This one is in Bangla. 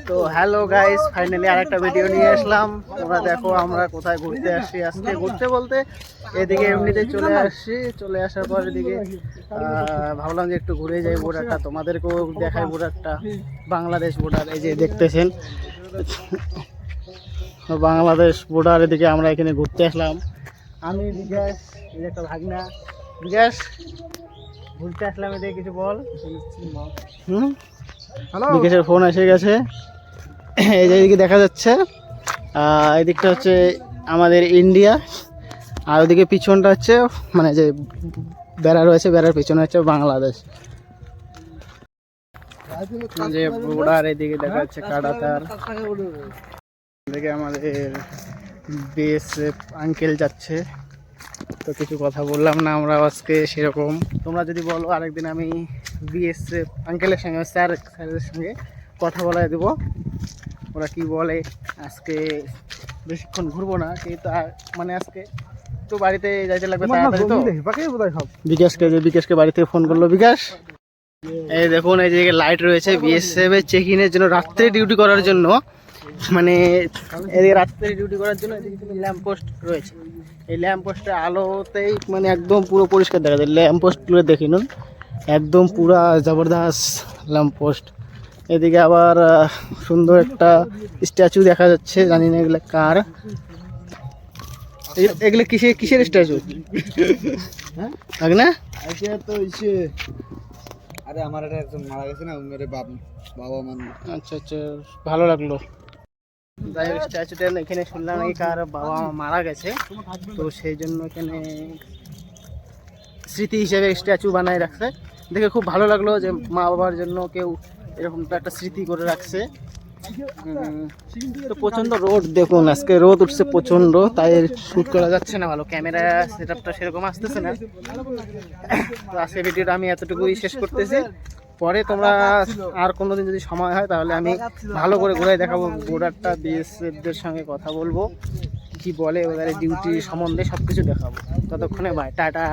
তো হ্যালো গাইস, ফাইনালি আরেকটা ভিডিও নিয়ে আসলাম। তোমরা দেখো আমরা কোথায় ঘুরতে আসছি আজকে। ঘুরতে বলতে এদিকে এমনিতে চলে আসছি। চলে আসার পর এদিকে ভাবলাম যে একটু ঘুরে যাই বর্ডারটা, তোমাদেরকেও দেখাই বর্ডারটা, বাংলাদেশ বর্ডার। এই যে দেখতেছেন বাংলাদেশ বর্ডার। এদিকে আমরা এখানে ঘুরতে আসলাম। আমি বিকাশ, এই যে একটা ভাগনা বিকাশ, ঘুরতে আসলাম। এদিকে কিছু বল। বিকাশের ফোন এসে গেছে। এই যে এদিকে দেখা যাচ্ছে, এদিকটা হচ্ছে আমাদের ইন্ডিয়া, আর ওদিকে পিছনটা হচ্ছে মানে যে বেড়া রয়েছে, বেড়ার পিছনে হচ্ছে বাংলাদেশ। যে বর্ডার এদিকে দেখা যাচ্ছে কাঁটাতার। এদিকে আমাদের বিএসএফ আঙ্কেল যাচ্ছে। তো কিছু কথা বললাম না আমরা আজকে সেরকম। তোমরা যদি বলো আরেকদিন আমি বিএসএফ আঙ্কেলের সঙ্গে স্যারের সঙ্গে কথা বলাই দেবো, ওরা কি বলে। আজকে বেশিক্ষণ ঘুরবো না, কিন্তু মানে আজকে তো বাড়িতে যাইতে লাগবে তাড়াতাড়ি। তো বিকাশকে বাড়ি থেকে ফোন করলো বিকাশ। এই দেখুন, এই যে লাইট রয়েছে বিএসএফ এর চেক ইনের জন্য, রাত্রে ডিউটি করার জন্য। মানে এদিকে রাত্রে ডিউটি করার জন্য এদিকে ল্যাম্প পোস্ট রয়েছে। এই ল্যাম্প পোস্টের আলোতেই মানে একদম পুরো পরিষ্কার দেখা যায়। ল্যাম্প পোস্টগুলো দেখি নুন, একদম পুরা জবরদস্ত ল্যাম্প পোস্ট। এদিকে আবার সুন্দর একটা স্ট্যাচু দেখা যাচ্ছে, জানি না এগুলো কার। এগুলো কিসের স্ট্যাচু? হ্যাঁ না, তো আরে আমার এটা একজন মারা গেছে না, মেরে বাবা মান। আচ্ছা আচ্ছা, ভালো লাগলো। যাই হোক, স্ট্যাচুটা এখানে শুনলাম নাকি কার বাবা মারা গেছে, তো সেই জন্য এখানে স্মৃতি হিসেবে স্ট্যাচু বানায় রাখছে। দেখে খুব ভালো লাগলো যে মা বাবার জন্য কেউ এরকম একটা স্মৃতি করে রাখছে। তো প্রচণ্ড রোদ, দেখুন আজকে রোদ উঠছে প্রচণ্ড, তাই শ্যুট করা যাচ্ছে না ভালো, ক্যামেরা সেট আপটা সেরকম আসতেছে না। তো আজকে ভিডিওটা আমি এতটুকুই শেষ করতেছি। পরে তোমরা আর কোনোদিন যদি সময় হয় তাহলে আমি ভালো করে ঘুরে দেখাবো বর্ডারটা, বিএসএফদের সঙ্গে কথা বলবো, কি বলে ওদের ডিউটি সম্বন্ধে সব কিছু দেখাবো। ততক্ষণে বাই, টাটা।